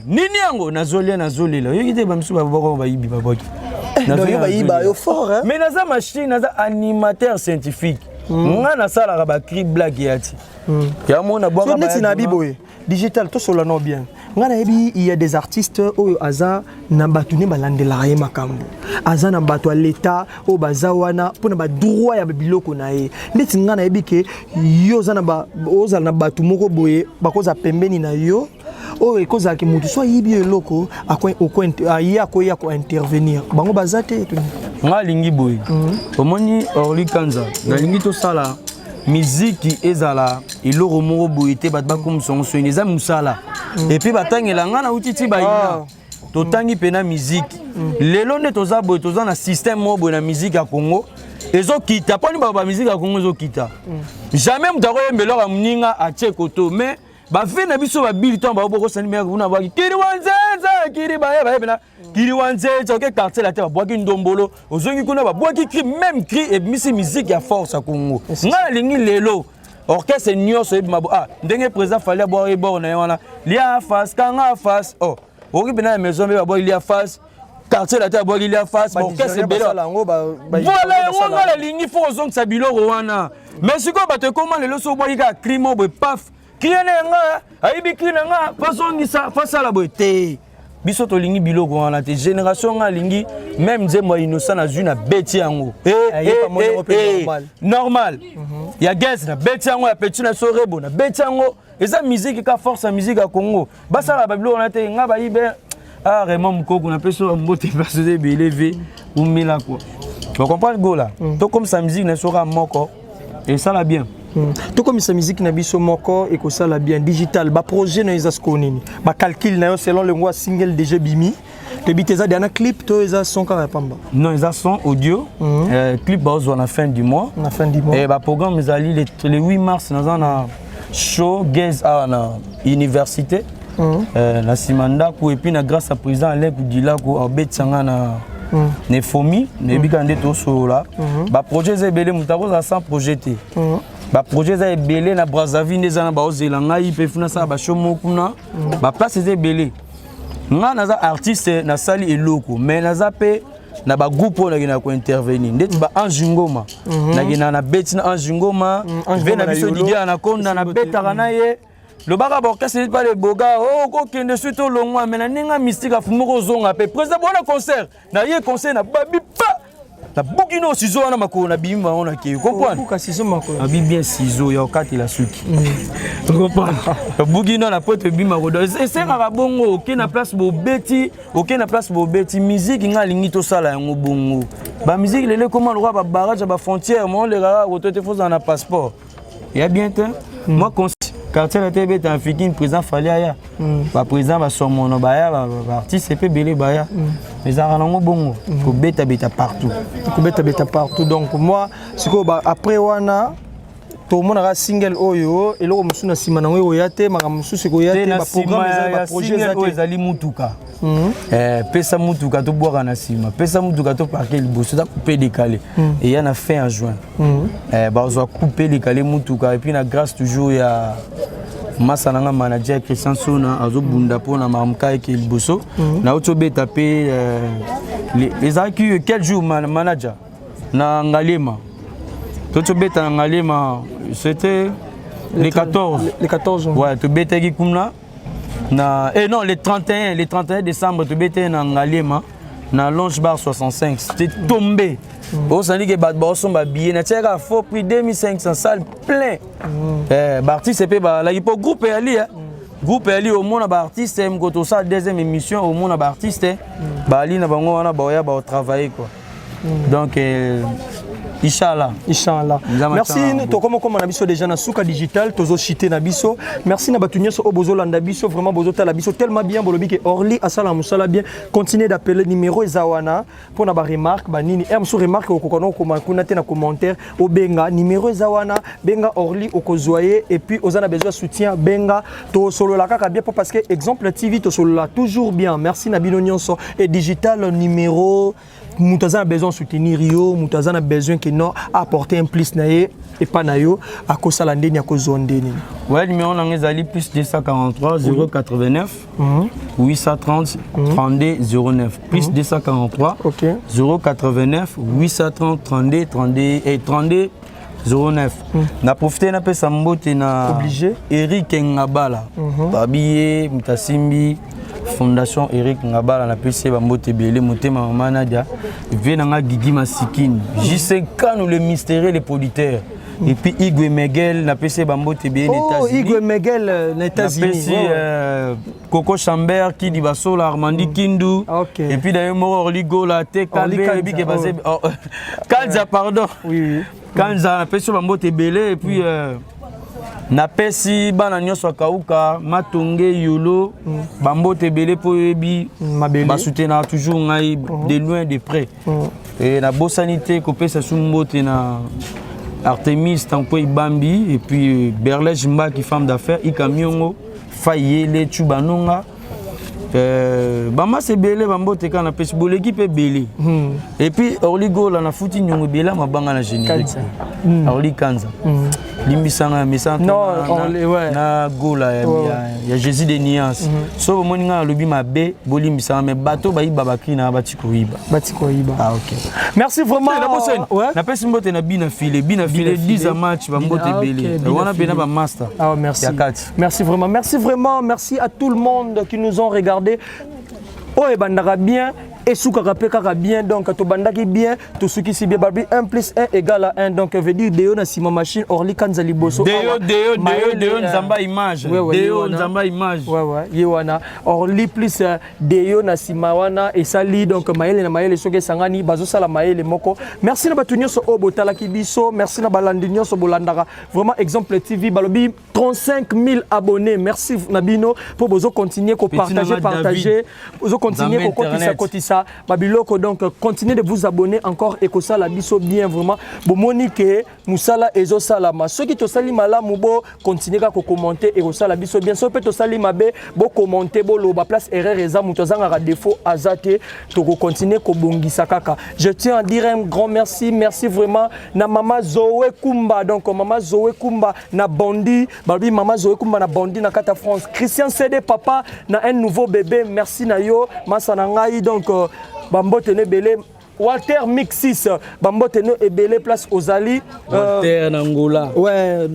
S1: nini yango nazolela yokite ba msuba boko ba ibi baboki
S2: ba iba yo fort
S1: mais naza machine naza animateur scientifique ngana sala ba cri blague yati ya mona boka
S2: ba na biboye digital to solo no bien ngana ebi il y a des artistes oyo aza na batune balandela ye makambo aza na bato l'état o bazawana pona ba droit ya biloko na ye ndeti ngana ebi ke yo za na ba ozala na batu moko boye bakoza pembeni na yo oyo ekoza ke mutu so yibi eloko akoya ko intervenir bango bazate
S1: nga lingi boye omoni Orly Kanza na lingi to sala musique ezala eloko moko boye te bat ba comme son soin eza musala et puis batangela nga na utiti ba ina to tangi pena musique lelo ne toza boye toza na système mo boye na musique ya Congo ezo kita poni ba musique ya Congo ezo kita jamais mutako yembelo ka mninga atie koto mais ba fe na biso ba biliton ba boko sani me kuna ba kiri wanzenza kiri ba na kiri wanzenza ok quartier la te ba boki ndombolo ozongi kuna ba boki cri même cri et misi musique ya force à Congo nga lingi lelo orchestre nyoso e mabo ndenge président fallait boire e bord na wana lia face kanga face oki bena maison ba boki lia face quartier la te ba boki lia face orchestre belo voilà nga la lingi fo ozongi sa biloko wana mais siko ba te comment lelo so boki ka crime bo paf Kiene nga aibi kina nga fasongisa fasala bote biso to lingi biloko wana te génération nga lingi même nzembo innocent na zuna beti yango normal ya guest na beti yango ya petit na sorebo na beti yango eza musique ka force ya musique ya Congo basala ba biloko na te nga ba ibe Raymond Mukoko na peso mbote personnel élevé ou mila quoi tu comprends gola to comme sa musique na sora moko et ça la bien
S2: tout comme sa musique na biso moko et que ça la bien digital ba projet na isa skonini ba calcul na yo selon le mois single déjà bimi te biteza dernier clip to isa son ka pamba
S1: non isa son audio clip ba zo na fin du mois et ba programme ezali le 8 mars na show gaze na université na Simanda ko et puis na grâce à président Alain Kudila ko obetsanga na Nefomi nebika nde to sola ba projet zebele mutako za 100 projeté ba projet za ebele na Brazzaville neza na ba ozelanga ipe funa sa ba shomo kuna ba place ezebele nga naza artiste na sali eloko mais naza pe na ba groupe na gina ko intervenir ndeti ba Anjingoma na gina na beti na Anjingoma ve na biso digia na konda na betaka na ye le baka orchestre pas le boga ko kende suite au longwa mais na ninga mystique afumoko zonga pe président bona concert na ye concert na babi pa na bukino sizo wana makolo na bimba ona ke comprendre
S2: buka sizo makolo
S1: abi bien sizo ya okati la suki comprendre bukino na pote bimba ko esenga ka bongo ok na place bo beti musique nga lingi to sala yango bongo ba musique lele comment le roi ba barrage ba frontière mon le gars ko te faut na passeport ya bien te moi quartier la tebe ta Fikine président fallait aya ba président ba somono ba ya ba artiste pe belé ba ya mais ara nango bongo ko beta partout
S2: donc moi siko ba après wana to mona single oyo eloko musuna sima nango oyate makambo mususu ko yate ba programme za projet za
S1: ezali mutuka pesa mutuka to boire na sima pesa mutuka to parquer liboso da couper décalé et y en a fait en juin ba ozo couper décalé mutuka et puis na grâce toujours ya Masananga manager Christian Sona azo bunda pona mamka et liboso na auto beta pe les accueils quel jour manager na Ngalema to beta Ngalema c'était les 14 ouais to beta qui kumna na non le 31 décembre tu bétais na Ngalema na Longe Bar 65 c'était tombé au sandi que bad boss ba billet na tcheka faux prix 2500 salles plein artiste c'est pas là il faut groupe ali au monde ba artiste ko to ça deuxième émission au monde ba artiste ba ali na bango wana ba ya ba travailler quoi donc Inch'Allah. Merci to comme na biso déjà na souka digital tozo chité na biso. Merci na batunye so obozo landa biso vraiment bozo tala biso tellement bien bolobi que Orly asala musala bien continuer d'appeler numéro ezawana pour na ba remarque ba nini so remarque okokono kuna te na commentaire o benga numéro ezawana benga Orly okozwaye et puis ozana besoin soutien benga to solo la kaka bien parce que exemple TV to solo la toujours bien. Merci na bino nyonso et digital numéro Moutaza a besoin de soutenir Rio, Moutaza a besoin que nous apporter un plus naé et pas nayo à cause de l'année à cause de ouais, numéro n'angezali plus 243 089 830 32 09 plus 243 089 830 32 32 09. Na profité na pesa mbote na
S2: obligé
S1: Eric Ngabala Babiye Mutasimbi Fondation Eric Ngabala na PC Bambote Belé Motema Manadia Venanga Gigi Masikine J5 nous le mystérieux les producteurs et puis Igwe Megel na PC Bambote Belé
S2: États-Unis Igwe Megel les États-Unis
S1: Coco Chambert qui dit Basso Armandi Kindu et puis d'ailleurs Orly Gola te Kalbe et puis qui est passé Kalza pardon
S2: oui
S1: Kanza na PC Bambote Belé et puis na pesi bana nyonso kauka matonge yolo Bambote Belé po yebi ba soutenir toujours ngai de loin de près et na bosanité ko pesa sumbote na Artemis Tanko Bambi et puis Berlège Mba qui femme d'affaires Ikamiongo Fayele Chubanonga Bama c'est belé Bambote kana pesi l'équipe est belé et puis Orly Gola na futi nyongo bela mabanga na générique Orly Kanza limbisanga mesant na gola ya Jésus de Niance so moninga lobi mabe bolimbisanga mais bateau ba ibabaki na batiko iba ah OK
S2: merci vraiment
S1: na pesi mbote na bina file 10 match Bambote Belé wana bena ba master
S2: merci vraiment merci à tout le monde qui nous ont regardé et bandaka bien et soukaka kaka bien donc to bandaki bien to souki si bien barbi 1 plus 1 égale à 1 donc veut dire Deo na sima machine Orly Kanza liboso
S1: Deo nzamba image Deo nzamba image
S2: yewana Orly plus Deo na sima wana et sali donc maele na maele soke sangani bazo sala maele moko merci na batunyo so obotala kibiso merci na balandinyo so bolandaka vraiment exemple TV balobi 35 000 abonnés merci Nabino pour bozo continuer ko partager bozo continuer ko kotisa babiloko donc continuez de vous abonner encore et que ça la biso bien vraiment bon monique musala ezo salama ceux qui to sali malamu bo continuer ka commenter et que ça la biso bien so peut to sali mabe bo commenter bo lo ba place erreur eza muto zanga défaut azate to continuer ko bongisa kaka je tiens à dire un grand merci vraiment na mama Zoé Kumba donc mama Zoé Kumba na Bondi babi mama Zoé Kumba na Bondi na Kata France Christian CD papa na un nouveau bébé merci na yo masana ngai donc Bambote Belé Walter Mixis Bambote Belé place Ozali
S1: Walter Nangola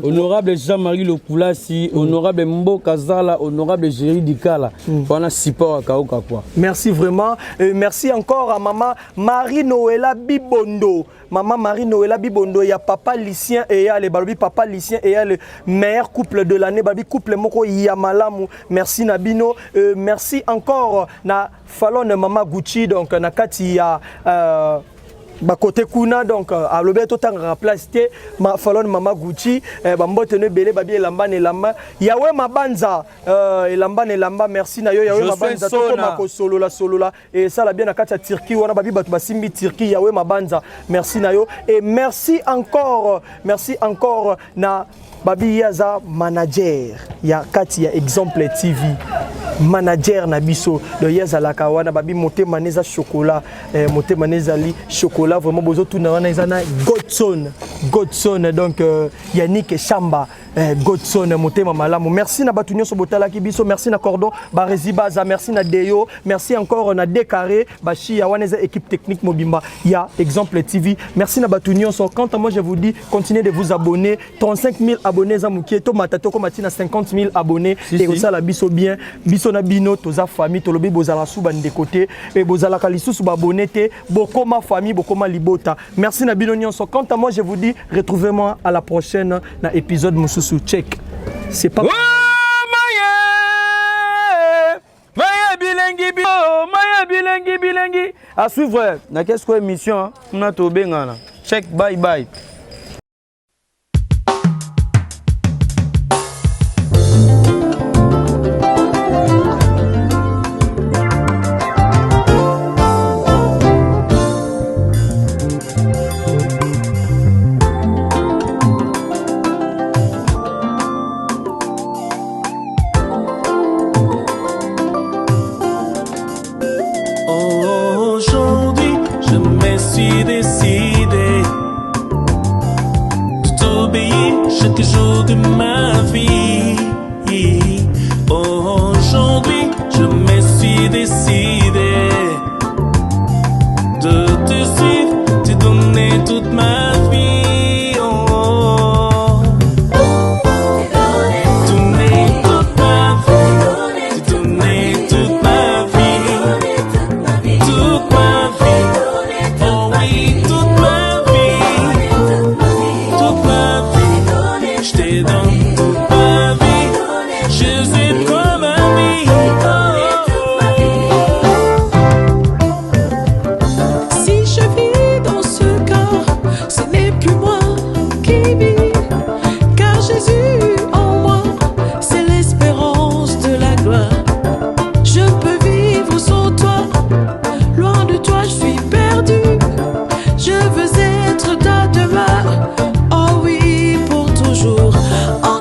S1: honorable Jean-Marie Lokulasi honorable Mbo Kazala honorable Géry Dikala on a support à Kaoka quoi
S2: merci vraiment et merci encore à maman Marie Noëlla Bibondo maman Marie Noëlla Bibondo, il y a papa Lucien et il y a le Balobi papa Lucien et il y a le meilleur couple de l'année Babi couple moko Yamalamu merci Nabino merci encore na Fallon maman Gucci donc na kati ya côté kuna donc à l'objet autant place te ma falon mama Gucci bambote ne belé babi elamba ne lamba yawe mabanza elamba ne lamba merci na yo yawe mabanza to ko solo la et ça la bien na kati ya Turquie wana babi batu basimbi Turquie yawe mabanza merci na yo et merci encore na babi yaza manager ya kati ya Exemple TV manager na biso de yaza la kawana babi monter maneza chocolat monter maneza li chocolat vraiment bozo tout na wana ezana Godson donc Yannick Chamba Godson motema malamu merci na batu nyonso botala ki biso merci na Cordon Barezi Baza merci na Deyo merci encore na Décarré bashi ya wana équipe technique mobimba ya Exemple TV merci na batu nyonso quant à moi je vous dis continuez de vous abonner 35 000 abonnés za mukieto matato ko matina 50 000 abonnés et ça la biso bien biso na bino toza famille tolobi bozala suba de côté et bozala kalisusu ba abonné te bokoma famille bokoma libota merci na bino nyonso quant à moi je vous dis retrouvez-moi à la prochaine na épisode sous check. C'est pas.
S1: Oh, Maya bilengi. À suivre. Na qu'est-ce que émission? On a tout bengana. Check. Bye.
S3: Chaque jour de ma vie. Aujourd'hui, je me suis décidé de te suivre, te donner toute ma vie. Donner toute ma vie, te donner toute ma vie, toute ma vie. Oh oui, toute ma vie, toute ma vie. Je te donne toute ma vie, je suis comme un ami. Si je vis dans ce corps, ce n'est plus moi qui vis, car Jésus en moi, c'est l'espérance de la gloire. Je peux vivre sans toi, loin de toi je suis perdu. Je veux être ta demeure, oh oui, pour toujours. En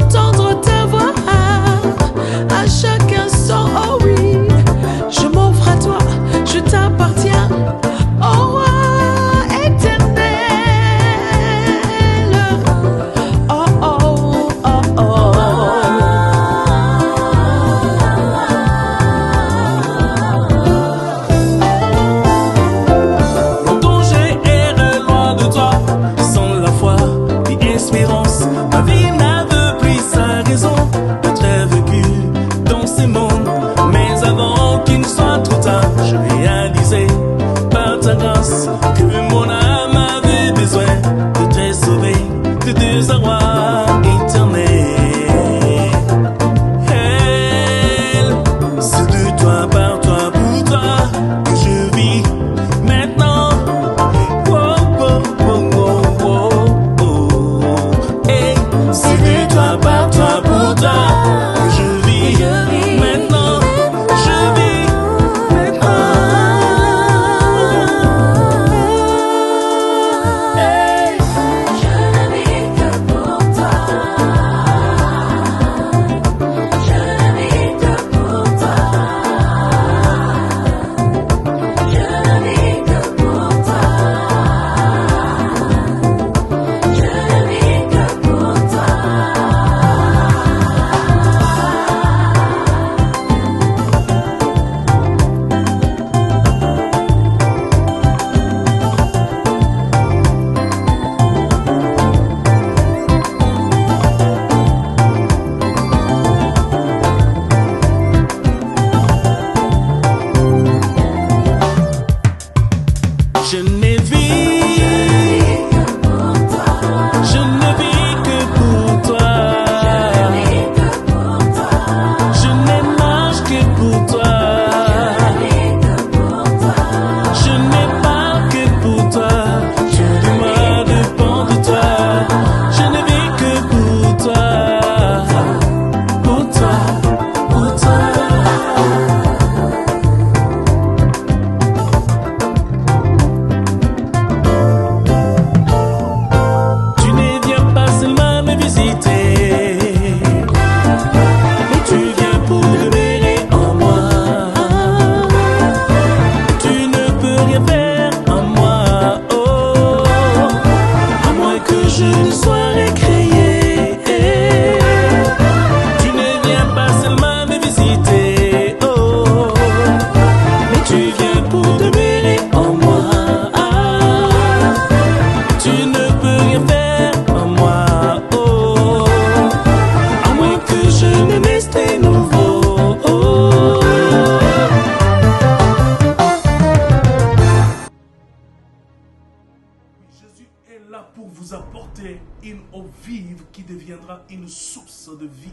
S4: qui deviendra une source de vie.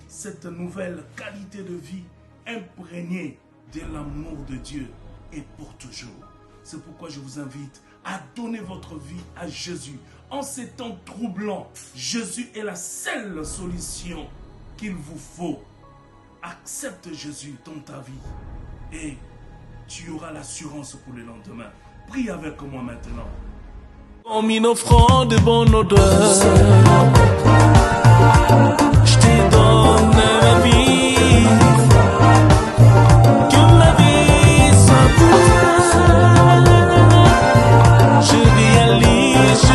S4: Cette nouvelle qualité de vie imprégnée de l'amour de Dieu est pour toujours. C'est pourquoi je vous invite à donner votre vie à Jésus. En ces temps troublants, Jésus est la seule solution qu'il vous faut. Accepte Jésus dans ta vie et tu auras l'assurance pour le lendemain. Prie avec moi maintenant.
S5: Comme une offrande de bonne odeur, je te donne ma vie, que ma vie soit pour toi. Je réalise,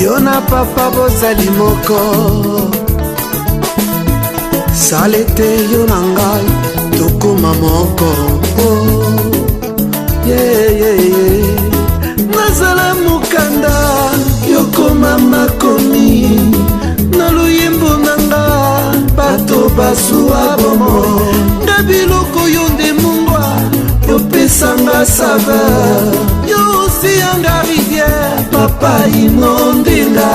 S6: Yona papa bozali moko salete yona ngai tokoma moko nazala mukanda yokoma makomi na luyembo nanga bato basuwa bomo nga biloko yo nde mungwa yopesanga saveur yo osiyanga rivière papa inondinga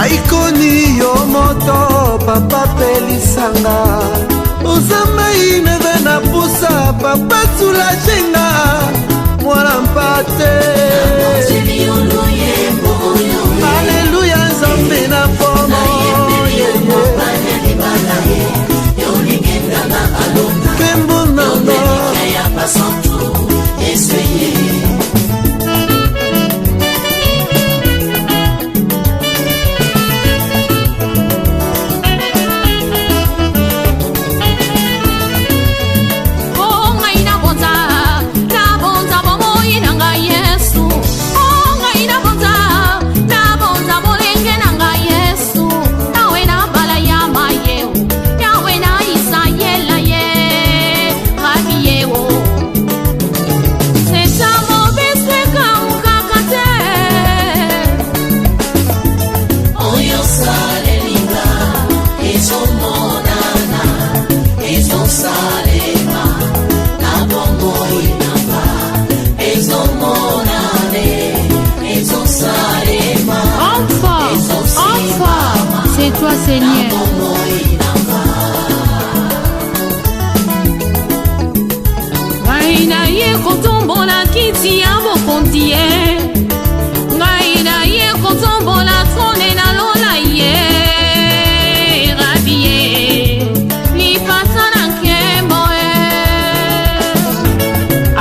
S6: aikoni yo moto papa pelisanga ozamba ineve na pusa papa sulajenga mwana mpate aleluya nzambe na pomo kembo nanga
S7: Seigneur. Ngai na ye kotombola kiti ya bokonzi ye. Ngai na ye kotombola trone na lola ye. Rabi ye, lipasa na nkembo ye.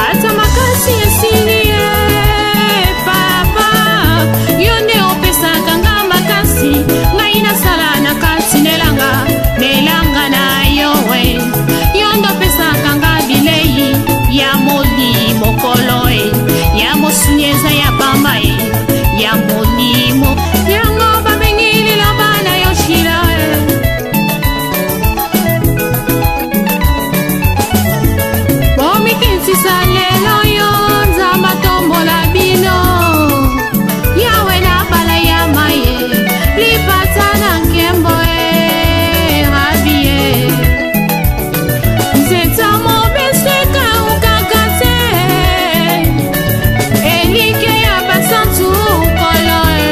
S7: Ata makasi esili ye, papa. Yo nde opesaka nga makasi. Ngai nasala na kati nelanga na yo we. Yo nde opesaka nga bilei ya molimo kolo e. Ya mosunyeza ya pamba e. Ya molimo yango bamengilila bana yo shila e. Bomikensisa lelo yo nzamba tombola bino. Yawe na bala ya maye lipata na nkembo e. Rabi e. Nzeta mobeseka ukakate. Elike ya basantu kolo e.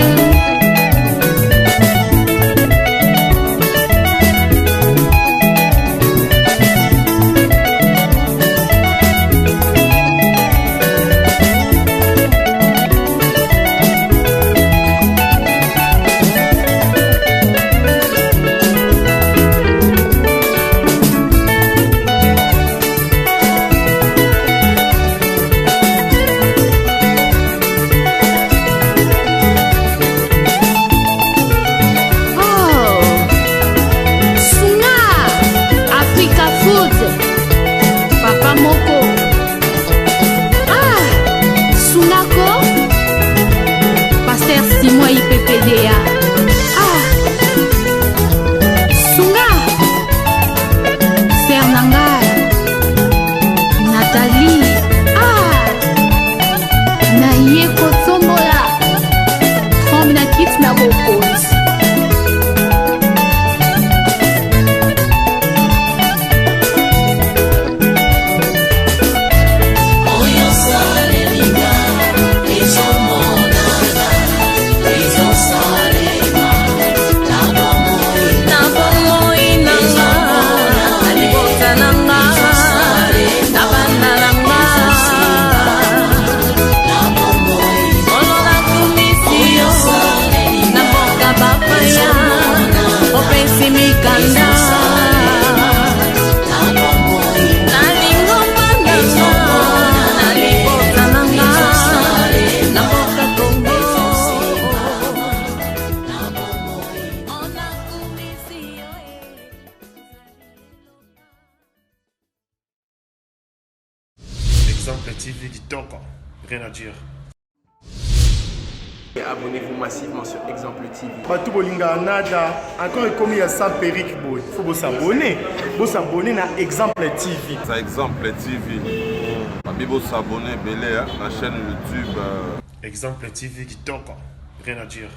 S7: Oh, Sunga, Africa Food, Papa Moko. Ah, Sunako, Pasteur Simon IPPDA. Ah, Sunga, Fernanga, Nathalie. Ah, Naye Kotombola, Trombe na kit na bokonzi.
S8: Exemple TV Kitoko, rien à dire.
S9: Abonnez-vous massivement sur Exemple TV.
S2: Batou Bolinga Nada, encore commis à ça Peric Boy. Il faut vous s'abonner. Vous s'abonner à Exemple TV.
S10: C'est Exemple TV. Vous s'abonner belé à la chaîne YouTube.
S8: Exemple TV Kitoko, rien à dire.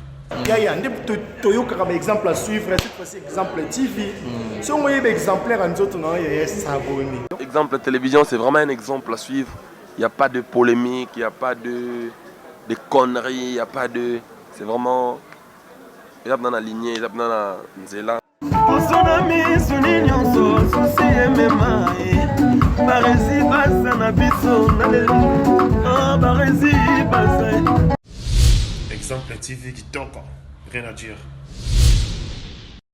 S2: Yaya, un exemple à suivre, cette fois-ci Exemple TV. Si on voit un exemplaire en autres, on va s'abonner.
S11: Exemple télévision, c'est vraiment un exemple à suivre. Il n'y a pas de polémique, il n'y a pas de conneries, il n'y a pas de... C'est vraiment... Il y a dans la lignée, il y a dans la nzela.
S8: Exemple TV Kitoko, rien à dire.